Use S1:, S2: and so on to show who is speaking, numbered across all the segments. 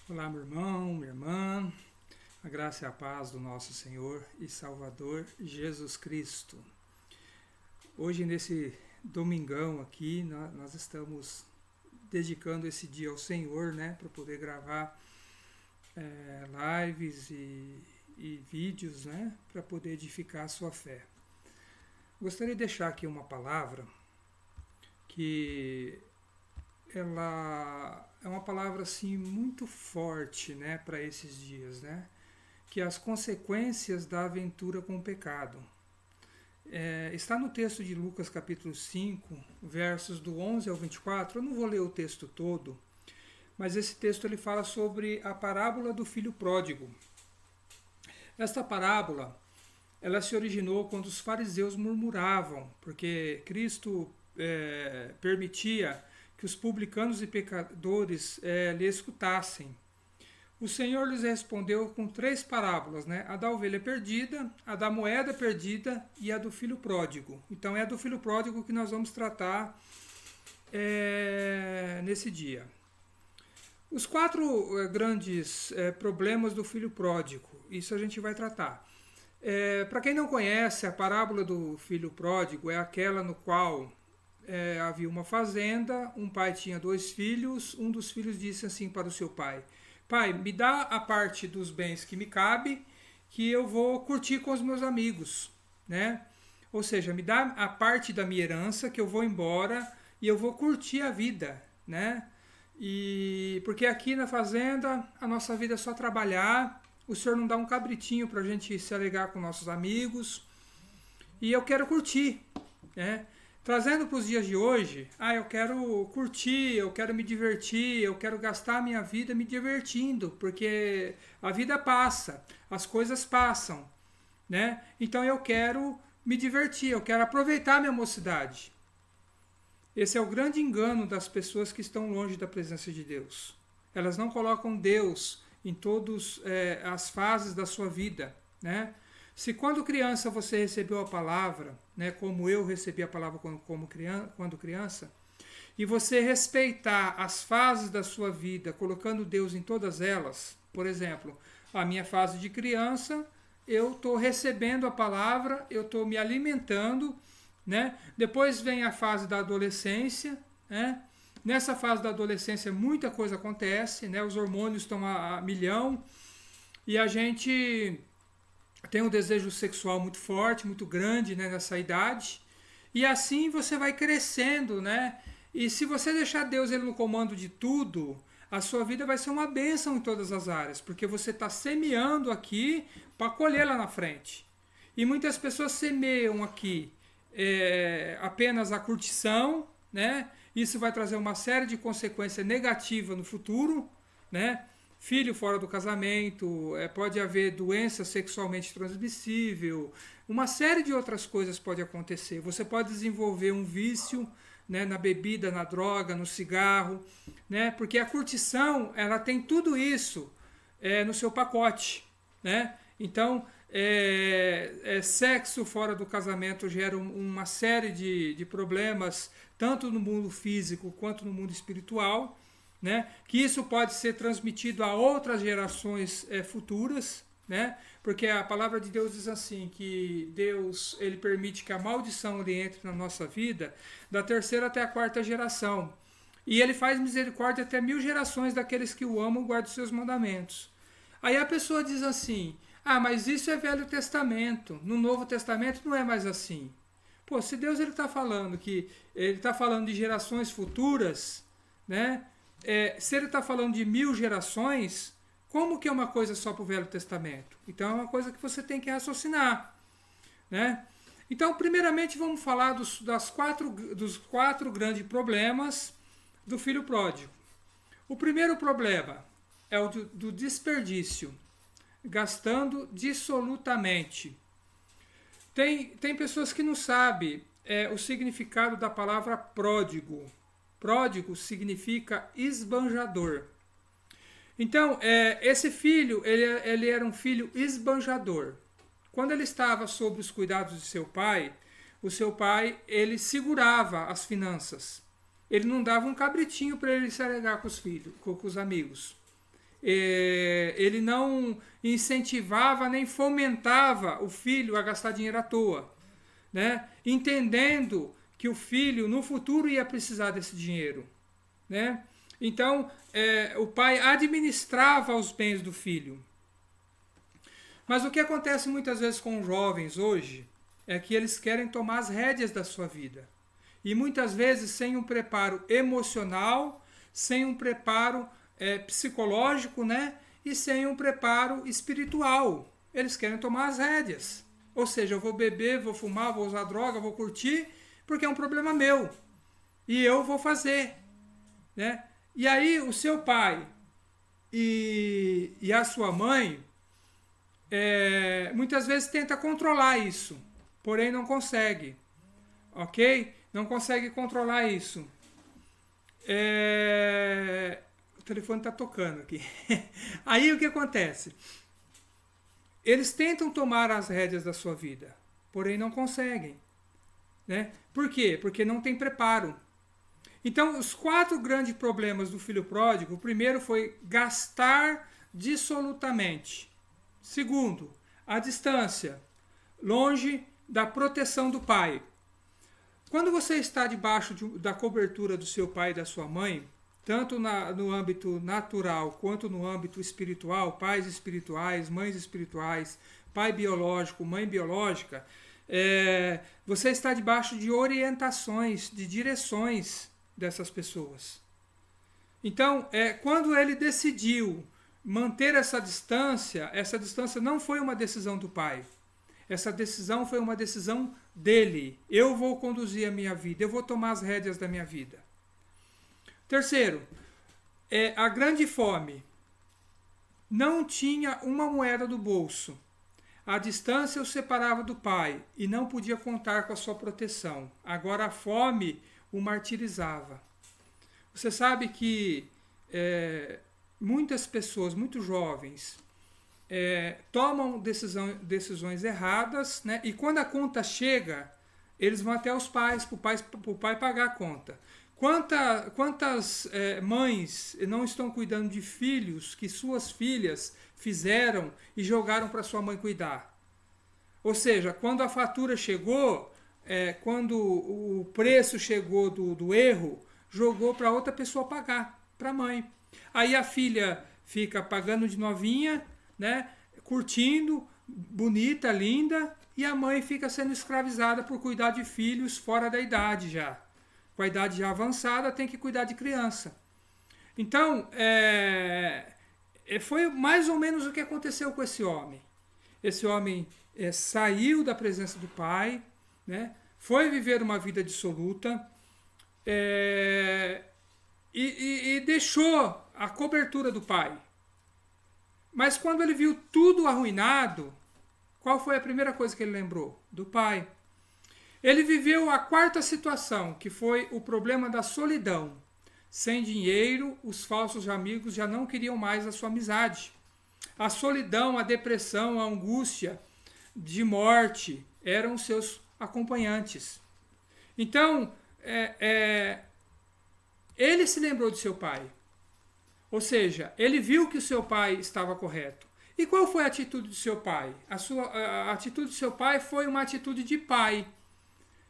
S1: Olá, meu irmão, minha irmã, a graça e a paz do nosso Senhor e Salvador Jesus Cristo. Hoje, nesse domingão aqui, nós estamos dedicando esse dia ao Senhor, né, para poder gravar lives e vídeos, né, para poder edificar a sua fé. Gostaria de deixar aqui uma palavra que ela é uma palavra assim muito forte, né, para esses dias, né? Que é as consequências da aventura com o pecado. Está no texto de Lucas capítulo 5, versos do 11 ao 24. Eu não vou ler o texto todo, mas esse texto ele fala sobre a parábola do filho pródigo. Esta parábola ela se originou quando os fariseus murmuravam, porque Cristo permitia que os publicanos e pecadores lhe escutassem. O Senhor lhes respondeu com 3 parábolas, né? A da ovelha perdida, a da moeda perdida e a do filho pródigo. Então é a do filho pródigo que nós vamos tratar nesse dia. Os 4 grandes problemas do filho pródigo, isso a gente vai tratar. Para quem não conhece, a parábola do filho pródigo é aquela no qual havia uma fazenda, um pai tinha 2 filhos, um dos filhos disse assim para o seu pai: pai, me dá a parte dos bens que me cabe, que eu vou curtir com os meus amigos, né? Ou seja, me dá a parte da minha herança, que eu vou embora e eu vou curtir a vida, né? E porque aqui na fazenda a nossa vida é só trabalhar, o senhor não dá um cabritinho para a gente se alegar com nossos amigos, e eu quero curtir, né? Trazendo para os dias de hoje, eu quero curtir, eu quero me divertir, eu quero gastar a minha vida me divertindo, porque a vida passa, as coisas passam, né? Então eu quero me divertir, eu quero aproveitar a minha mocidade. Esse é o grande engano das pessoas que estão longe da presença de Deus. Elas não colocam Deus em todas as fases da sua vida, né? Se quando criança você recebeu a palavra, né, como eu recebi a palavra quando criança, e você respeitar as fases da sua vida, colocando Deus em todas elas, por exemplo, a minha fase de criança, eu estou recebendo a palavra, eu estou me alimentando, né? Depois vem a fase da adolescência, né? Nessa fase da adolescência muita coisa acontece, né? Os hormônios estão a milhão e a gente tem um desejo sexual muito forte, muito grande, né, nessa idade. E assim você vai crescendo, né? E se você deixar Deus ele no comando de tudo, a sua vida vai ser uma bênção em todas as áreas, porque você está semeando aqui para colher lá na frente. E muitas pessoas semeiam aqui apenas a curtição, né? Isso vai trazer uma série de consequências negativas no futuro, né? Filho fora do casamento, pode haver doença sexualmente transmissível, uma série de outras coisas pode acontecer. Você pode desenvolver um vício, né, na bebida, na droga, no cigarro, né, porque a curtição ela tem tudo isso no seu pacote, né? Então, sexo fora do casamento gera uma série de problemas, tanto no mundo físico quanto no mundo espiritual, né? Que isso pode ser transmitido a outras gerações futuras, né? Porque a palavra de Deus diz assim, que Deus ele permite que a maldição ele entre na nossa vida da 3ª até a 4ª geração. E ele faz misericórdia até 1000 gerações daqueles que o amam e guardam os seus mandamentos. Aí a pessoa diz assim, mas isso é Velho Testamento, no Novo Testamento não é mais assim. Pô, se Deus ele está falando que ele está falando de gerações futuras, né? Se ele está falando de 1000 gerações, como que é uma coisa só para o Velho Testamento? Então é uma coisa que você tem que raciocinar, né? Então, primeiramente, vamos falar dos 4 grandes problemas do filho pródigo. O primeiro problema é o do desperdício, gastando dissolutamente. Tem pessoas que não sabem o significado da palavra pródigo. Pródigo significa esbanjador. Então, esse filho, ele era um filho esbanjador. Quando ele estava sob os cuidados de seu pai, o seu pai, ele segurava as finanças. Ele não dava um cabritinho para ele se alegar com os filhos, com os amigos. ele não incentivava nem fomentava o filho a gastar dinheiro à toa, né? Entendendo que o filho no futuro ia precisar desse dinheiro, né? Então, o pai administrava os bens do filho. Mas o que acontece muitas vezes com jovens hoje é que eles querem tomar as rédeas da sua vida. E muitas vezes sem um preparo emocional, sem um preparo psicológico, né? E sem um preparo espiritual. Eles querem tomar as rédeas. Ou seja, eu vou beber, vou fumar, vou usar droga, vou curtir, porque é um problema meu. E eu vou fazer, né? E aí o seu pai e a sua mãe muitas vezes tenta controlar isso, porém não consegue, ok? Não consegue controlar isso. O telefone está tocando aqui. Aí o que acontece? Eles tentam tomar as rédeas da sua vida, porém não conseguem, né? Por quê? Porque não tem preparo. Então, os 4 grandes problemas do filho pródigo, o primeiro foi gastar dissolutamente. Segundo, a distância, longe da proteção do pai. Quando você está debaixo da cobertura do seu pai e da sua mãe, tanto no âmbito natural quanto no âmbito espiritual, pais espirituais, mães espirituais, pai biológico, mãe biológica, você está debaixo de orientações, de direções dessas pessoas. Então, quando ele decidiu manter essa distância não foi uma decisão do pai. Essa decisão foi uma decisão dele. Eu vou conduzir a minha vida, eu vou tomar as rédeas da minha vida. Terceiro, a grande fome. Não tinha uma moeda do bolso. A distância o separava do pai e não podia contar com a sua proteção. Agora a fome o martirizava. Você sabe que muitas pessoas, muitos jovens, tomam decisões erradas, né? E quando a conta chega, eles vão até os pais, para o pai pagar a conta. Quantas mães não estão cuidando de filhos que suas filhas fizeram e jogaram para sua mãe cuidar? Ou seja, quando a fatura chegou, quando o preço chegou do erro, jogou para outra pessoa pagar, para a mãe. Aí a filha fica pagando de novinha, né, curtindo, bonita, linda, e a mãe fica sendo escravizada por cuidar de filhos fora da idade já. Com a idade já avançada, tem que cuidar de criança. Então, foi mais ou menos o que aconteceu com esse homem. Esse homem saiu da presença do pai, né, foi viver uma vida dissoluta, e deixou a cobertura do pai. Mas quando ele viu tudo arruinado, qual foi a primeira coisa que ele lembrou? Do pai. Ele viveu a 4ª situação, que foi o problema da solidão. Sem dinheiro, os falsos amigos já não queriam mais a sua amizade. A solidão, a depressão, a angústia de morte eram os seus acompanhantes. Então, ele se lembrou de seu pai. Ou seja, ele viu que o seu pai estava correto. E qual foi a atitude do seu pai? A atitude do seu pai foi uma atitude de pai.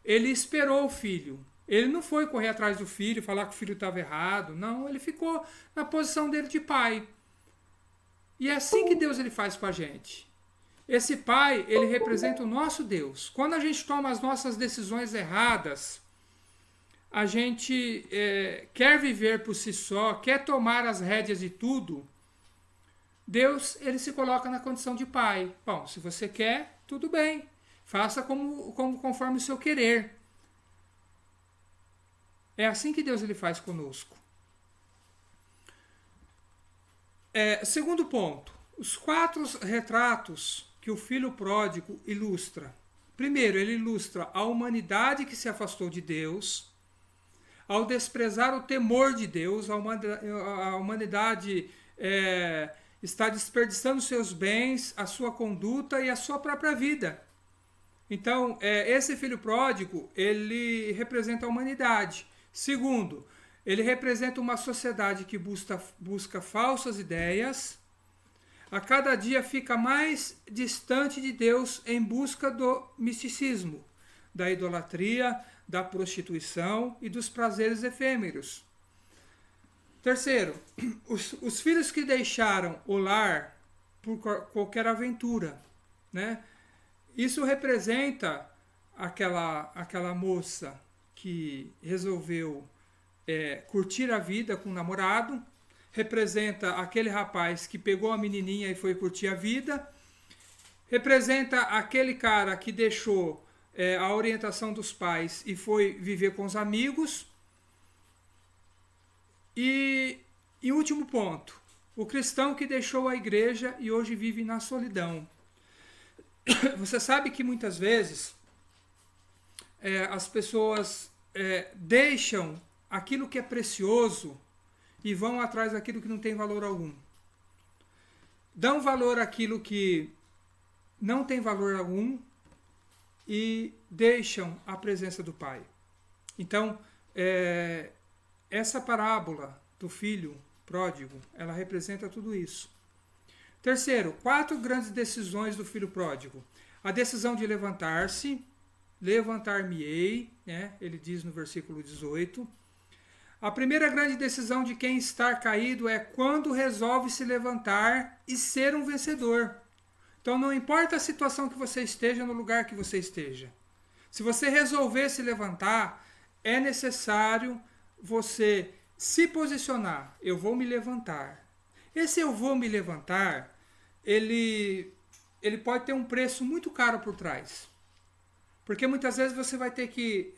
S1: Ele esperou o filho. Ele não foi correr atrás do filho, falar que o filho estava errado. Não, ele ficou na posição dele de pai. E é assim que Deus ele faz com a gente. Esse pai, ele representa o nosso Deus. Quando a gente toma as nossas decisões erradas, a gente quer viver por si só, quer tomar as rédeas de tudo, Deus ele se coloca na condição de pai. Bom, se você quer, tudo bem. Faça conforme o seu querer. É assim que Deus ele faz conosco. Segundo ponto, os 4 retratos que o filho pródigo ilustra. Primeiro, ele ilustra a humanidade que se afastou de Deus, ao desprezar o temor de Deus, a humanidade está desperdiçando seus bens, a sua conduta e a sua própria vida. Então, esse filho pródigo, ele representa a humanidade. Segundo, Ele representa uma sociedade que busca falsas ideias, a cada dia fica mais distante de Deus em busca do misticismo, da idolatria, da prostituição e dos prazeres efêmeros. Terceiro, os filhos que deixaram o lar por qualquer aventura, né? Isso representa aquela moça que resolveu curtir a vida com o namorado, representa aquele rapaz que pegou a menininha e foi curtir a vida, representa aquele cara que deixou a orientação dos pais e foi viver com os amigos. E último ponto, o cristão que deixou a igreja e hoje vive na solidão. Você sabe que muitas vezes as pessoas deixam aquilo que é precioso e vão atrás daquilo que não tem valor algum. Dão valor àquilo que não tem valor algum e deixam a presença do Pai. Então, essa parábola do filho pródigo, ela representa tudo isso. Terceiro, 4 grandes decisões do filho pródigo. A decisão de levantar-se, levantar-me-ei, né? Ele diz no versículo 18. A primeira grande decisão de quem está caído é quando resolve se levantar e ser um vencedor. Então não importa a situação que você esteja, no lugar que você esteja. Se você resolver se levantar, é necessário você se posicionar. Eu vou me levantar. Esse eu vou me levantar, ele pode ter um preço muito caro por trás. Porque muitas vezes você vai ter que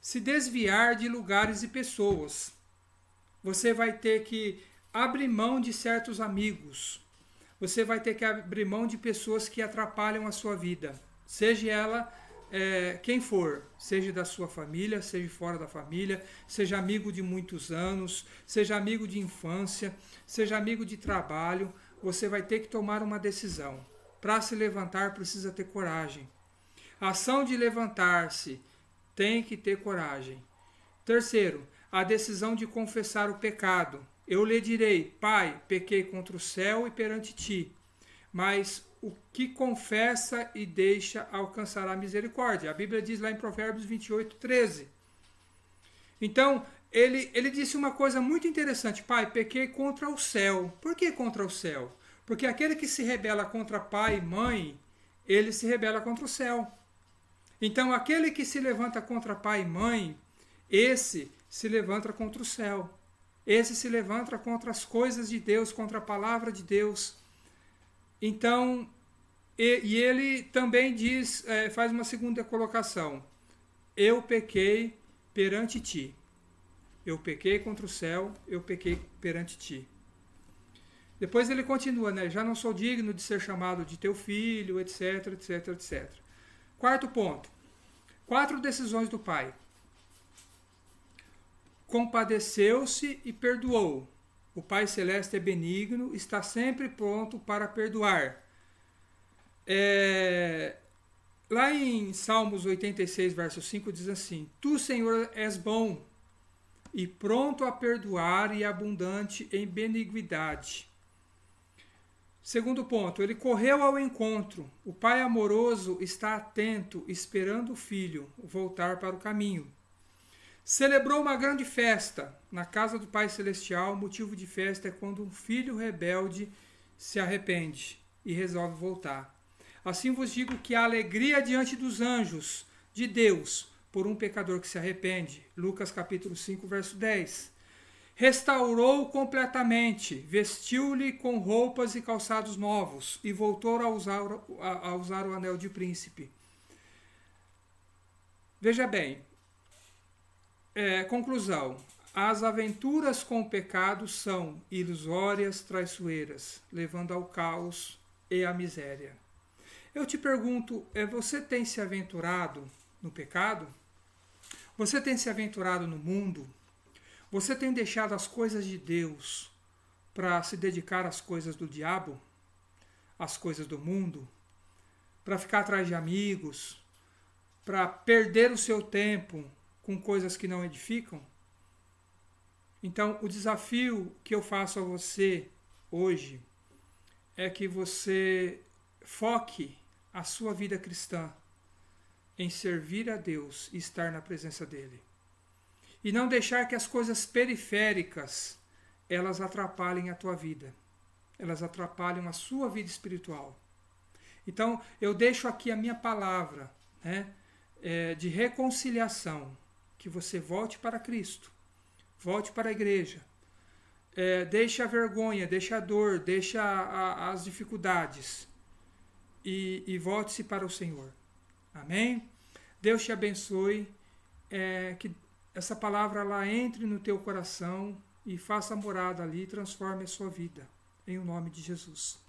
S1: se desviar de lugares e pessoas. Você vai ter que abrir mão de certos amigos. Você vai ter que abrir mão de pessoas que atrapalham a sua vida. Seja ela quem for, seja da sua família, seja fora da família, seja amigo de muitos anos, seja amigo de infância, seja amigo de trabalho, você vai ter que tomar uma decisão. Para se levantar precisa ter coragem. A ação de levantar-se tem que ter coragem. Terceiro, a decisão de confessar o pecado. Eu lhe direi, Pai, pequei contra o céu e perante ti, mas o que confessa e deixa alcançará misericórdia. A Bíblia diz lá em Provérbios 28, 13. Então, ele disse uma coisa muito interessante. Pai, pequei contra o céu. Por que contra o céu? Porque aquele que se rebela contra pai e mãe, ele se rebela contra o céu. Então, aquele que se levanta contra pai e mãe, esse se levanta contra o céu. Esse se levanta contra as coisas de Deus, contra a palavra de Deus. Então, e ele também diz, faz uma segunda colocação. Eu pequei perante ti. Eu pequei contra o céu, eu pequei perante ti. Depois ele continua, né? Já não sou digno de ser chamado de teu filho, etc, etc, etc. Quarto ponto. 4 decisões do Pai. Compadeceu-se e perdoou. O Pai Celeste é benigno, está sempre pronto para perdoar. Lá em Salmos 86, verso 5, diz assim: Tu, Senhor, és bom e pronto a perdoar e abundante em benignidade. Segundo ponto, ele correu ao encontro. O Pai amoroso está atento, esperando o filho voltar para o caminho. Celebrou uma grande festa na casa do Pai Celestial. O motivo de festa é quando um filho rebelde se arrepende e resolve voltar. Assim vos digo que há alegria diante dos anjos de Deus por um pecador que se arrepende. Lucas capítulo 5, verso 10. Restaurou completamente, vestiu-lhe com roupas e calçados novos e voltou a usar o anel de príncipe. Veja bem, conclusão. As aventuras com o pecado são ilusórias, traiçoeiras, levando ao caos e à miséria. Eu te pergunto, você tem se aventurado no pecado? Você tem se aventurado no mundo? Você tem deixado as coisas de Deus para se dedicar às coisas do diabo? Às coisas do mundo? Para ficar atrás de amigos? Para perder o seu tempo com coisas que não edificam? Então, o desafio que eu faço a você hoje é que você foque a sua vida cristã em servir a Deus e estar na presença dele. E não deixar que as coisas periféricas elas atrapalhem a tua vida. Elas atrapalham a sua vida espiritual. Então, eu deixo aqui a minha palavra, né, de reconciliação, que você volte para Cristo, volte para a igreja, deixe a vergonha, deixe a dor, deixe as dificuldades e volte-se para o Senhor. Amém? Deus te abençoe, que essa palavra ela entre no teu coração e faça morada ali, transforme a sua vida. Em o nome de Jesus.